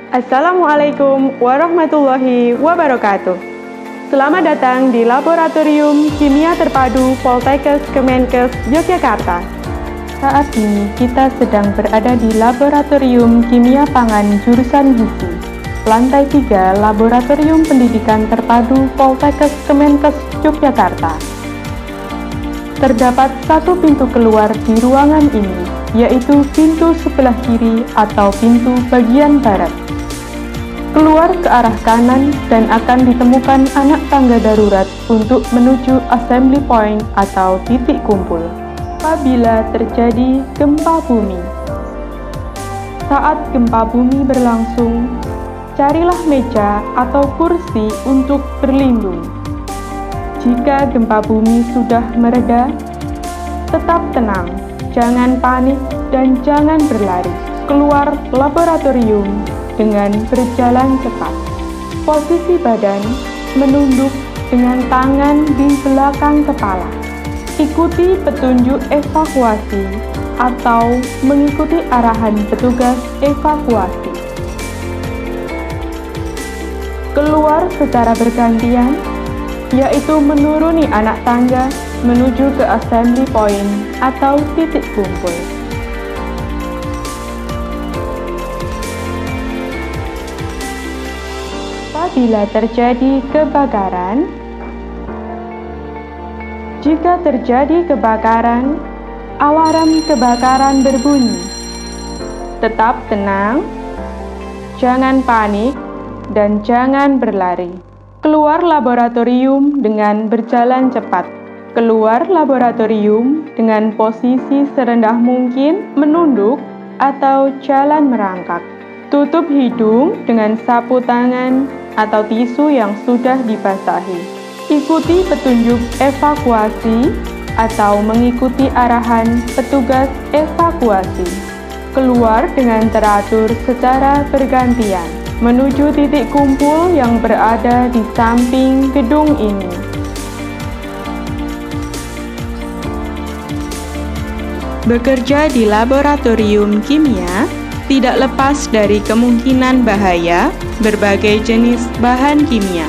Assalamualaikum warahmatullahi wabarakatuh. Selamat datang di Laboratorium Kimia Terpadu Poltekkes Kemenkes Yogyakarta. Saat ini kita sedang berada di Laboratorium Kimia Pangan Jurusan Gizi, lantai 3 Laboratorium Pendidikan Terpadu Poltekkes Kemenkes Yogyakarta. Terdapat satu pintu keluar di ruangan ini, yaitu pintu sebelah kiri atau pintu bagian barat. Keluar ke arah kanan dan akan ditemukan anak tangga darurat untuk menuju assembly point atau titik kumpul apabila terjadi gempa bumi. Saat gempa bumi berlangsung, carilah meja atau kursi untuk berlindung. Jika gempa bumi sudah mereda, tetap tenang, jangan panik dan jangan berlari keluar laboratorium dengan berjalan cepat. Posisi badan menunduk dengan tangan di belakang kepala. Ikuti petunjuk evakuasi atau mengikuti arahan petugas evakuasi. Keluar secara bergantian, yaitu menuruni anak tangga menuju ke assembly point atau titik kumpul. Apabila terjadi kebakaran, jika terjadi kebakaran, alarm kebakaran berbunyi. Tetap tenang, jangan panik, dan jangan berlari. Keluar laboratorium dengan berjalan cepat. Keluar laboratorium dengan posisi serendah mungkin, menunduk, atau jalan merangkak. Tutup hidung dengan sapu tangan atau tisu yang sudah dibasahi. Ikuti petunjuk evakuasi atau mengikuti arahan petugas evakuasi. Keluar dengan teratur secara bergantian menuju titik kumpul yang berada di samping gedung ini. Bekerja di laboratorium kimia tidak lepas dari kemungkinan bahaya berbagai jenis bahan kimia.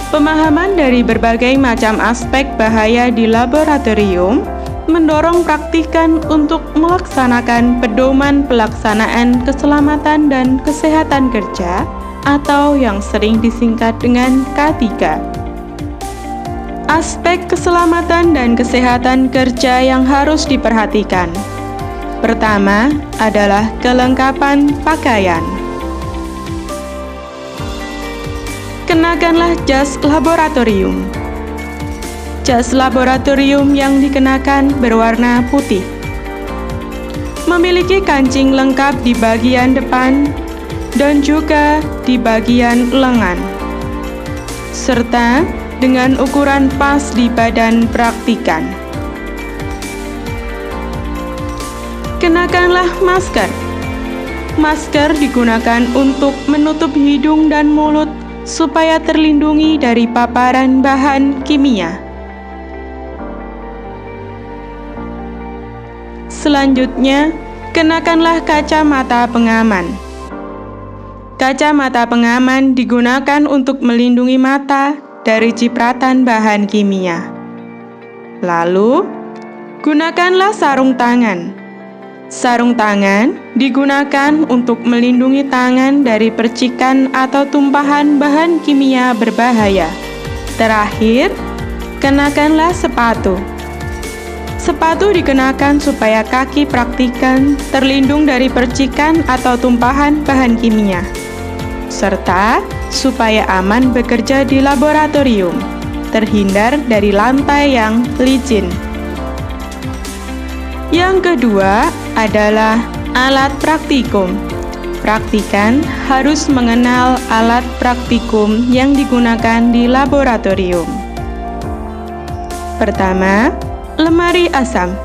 Pemahaman dari berbagai macam aspek bahaya di laboratorium mendorong praktikan untuk melaksanakan pedoman pelaksanaan keselamatan dan kesehatan kerja atau yang sering disingkat dengan K3. Aspek keselamatan dan kesehatan kerja yang harus diperhatikan. Pertama adalah kelengkapan pakaian. Kenakanlah jas laboratorium. Jas laboratorium yang dikenakan berwarna putih. Memiliki kancing lengkap di bagian depan dan juga di bagian lengan, serta dengan ukuran pas di badan praktikan. Kenakanlah masker. Masker digunakan untuk menutup hidung dan mulut supaya terlindungi dari paparan bahan kimia. Selanjutnya, kenakanlah kacamata pengaman. Kacamata pengaman digunakan untuk melindungi mata dari cipratan bahan kimia. Lalu, gunakanlah sarung tangan. Sarung tangan digunakan untuk melindungi tangan dari percikan atau tumpahan bahan kimia berbahaya. Terakhir, kenakanlah sepatu. Sepatu dikenakan supaya kaki praktikan terlindung dari percikan atau tumpahan bahan kimia, serta supaya aman bekerja di laboratorium, terhindar dari lantai yang licin. Yang kedua adalah alat praktikum. Praktikan harus mengenal alat praktikum yang digunakan di laboratorium. Pertama, lemari asam.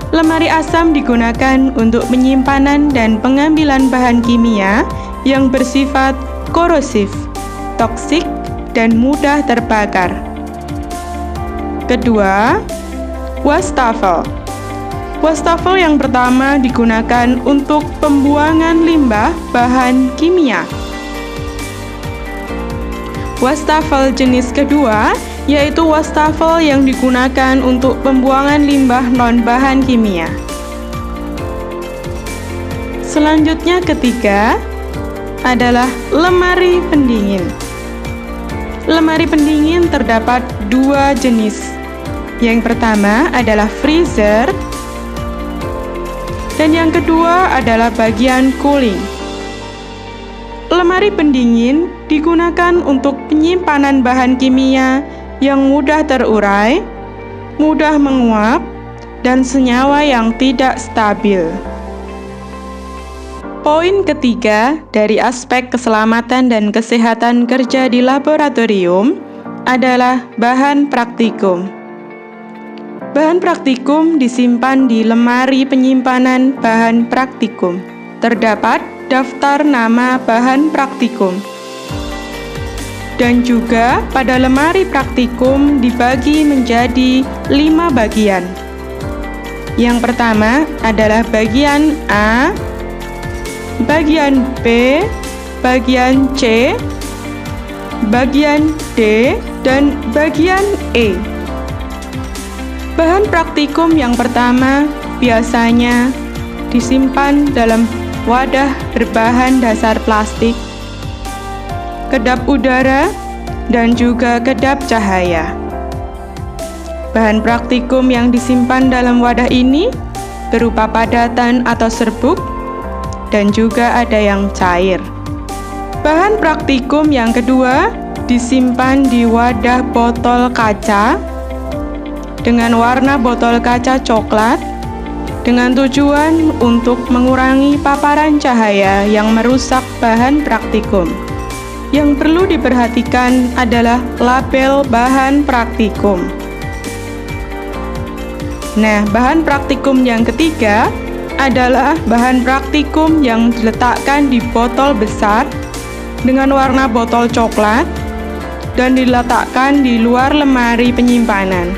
Lemari asam digunakan untuk penyimpanan dan pengambilan bahan kimia yang bersifat korosif, toksik, dan mudah terbakar. Kedua, wastafel. Wastafel yang pertama digunakan untuk pembuangan limbah bahan kimia. Wastafel jenis kedua yaitu wastafel yang digunakan untuk pembuangan limbah non-bahan kimia. Selanjutnya ketiga adalah lemari pendingin. Lemari pendingin terdapat dua jenis. Yang pertama adalah freezer, dan yang kedua adalah bagian cooling. Lemari pendingin digunakan untuk penyimpanan bahan kimia yang mudah terurai, mudah menguap, dan senyawa yang tidak stabil. Poin ketiga dari aspek keselamatan dan kesehatan kerja di laboratorium adalah bahan praktikum. Bahan praktikum disimpan di lemari penyimpanan bahan praktikum. Terdapat daftar nama bahan praktikum. Dan juga pada lemari praktikum dibagi menjadi 5 bagian. Yang pertama adalah bagian A, bagian B, bagian C, bagian D, dan bagian E. Bahan praktikum yang pertama biasanya disimpan dalam wadah berbahan dasar plastik, kedap udara, dan juga kedap cahaya. Bahan praktikum yang disimpan dalam wadah ini berupa padatan atau serbuk, dan juga ada yang cair. Bahan praktikum yang kedua disimpan di wadah botol kaca dengan warna botol kaca coklat dengan tujuan untuk mengurangi paparan cahaya yang merusak bahan praktikum. Yang perlu diperhatikan adalah label bahan praktikum. Nah, bahan praktikum yang ketiga adalah bahan praktikum yang diletakkan di botol besar dengan warna botol coklat dan diletakkan di luar lemari penyimpanan.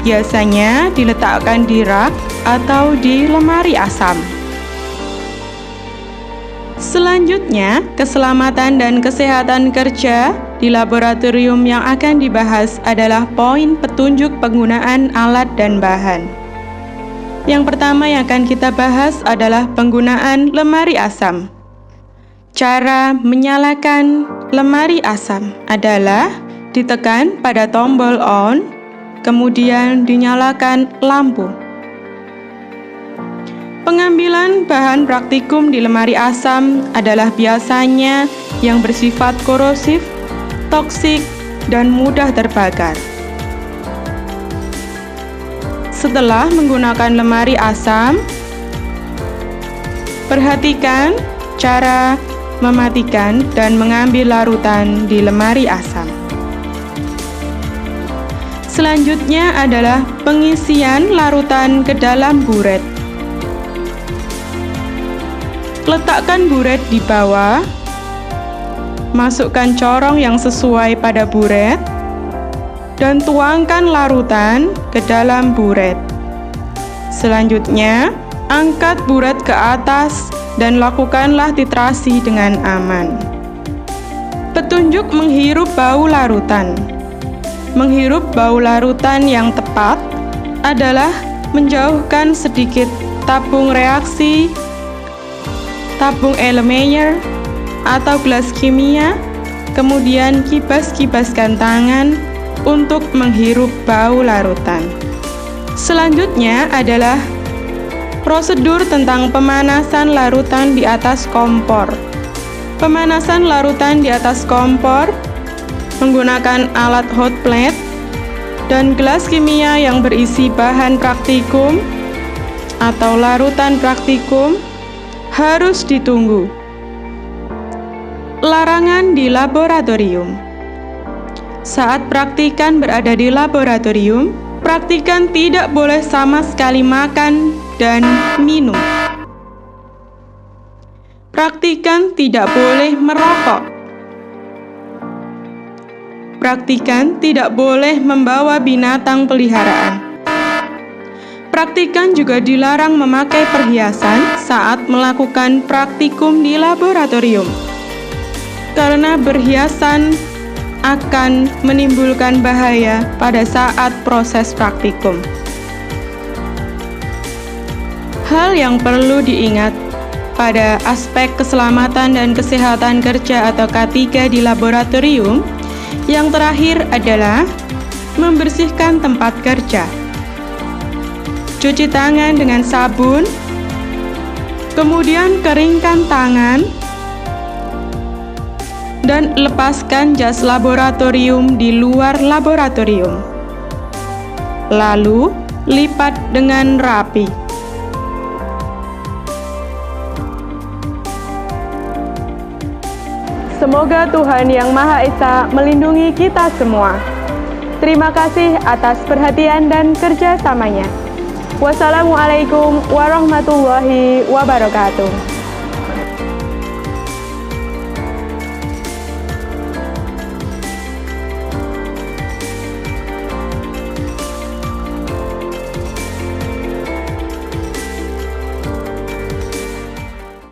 Biasanya diletakkan di rak atau di lemari asam. Selanjutnya, keselamatan dan kesehatan kerja di laboratorium yang akan dibahas adalah poin petunjuk penggunaan alat dan bahan. Yang pertama yang akan kita bahas adalah penggunaan lemari asam. Cara menyalakan lemari asam adalah ditekan pada tombol on, kemudian dinyalakan lampu. Pengambilan bahan praktikum di lemari asam adalah biasanya yang bersifat korosif, toksik, dan mudah terbakar. Setelah menggunakan lemari asam, perhatikan cara mematikan dan mengambil larutan di lemari asam. Selanjutnya adalah pengisian larutan ke dalam buret. Letakkan buret di bawah, masukkan corong yang sesuai pada buret, dan tuangkan larutan ke dalam buret. Selanjutnya, angkat buret ke atas dan lakukanlah titrasi dengan aman. Petunjuk menghirup bau larutan. Menghirup bau larutan yang tepat adalah menjauhkan sedikit tabung reaksi, tabung Erlenmeyer atau gelas kimia, kemudian kibas-kibaskan tangan untuk menghirup bau larutan. Selanjutnya adalah prosedur tentang pemanasan larutan di atas kompor. Pemanasan larutan di atas kompor menggunakan alat hot plate dan gelas kimia yang berisi bahan praktikum atau larutan praktikum harus ditunggu. Larangan di laboratorium. Saat praktikan berada di laboratorium, praktikan tidak boleh sama sekali makan dan minum. Praktikan tidak boleh merokok. Praktikan tidak boleh membawa binatang peliharaan. Praktikan juga dilarang memakai perhiasan saat melakukan praktikum di laboratorium, karena perhiasan akan menimbulkan bahaya pada saat proses praktikum. Hal yang perlu diingat pada aspek keselamatan dan kesehatan kerja atau K3 di laboratorium, yang terakhir adalah membersihkan tempat kerja. Cuci tangan dengan sabun, kemudian keringkan tangan, dan lepaskan jas laboratorium di luar laboratorium. Lalu, lipat dengan rapi. Semoga Tuhan Yang Maha Esa melindungi kita semua. Terima kasih atas perhatian dan kerjasamanya. Wassalamualaikum warahmatullahi wabarakatuh.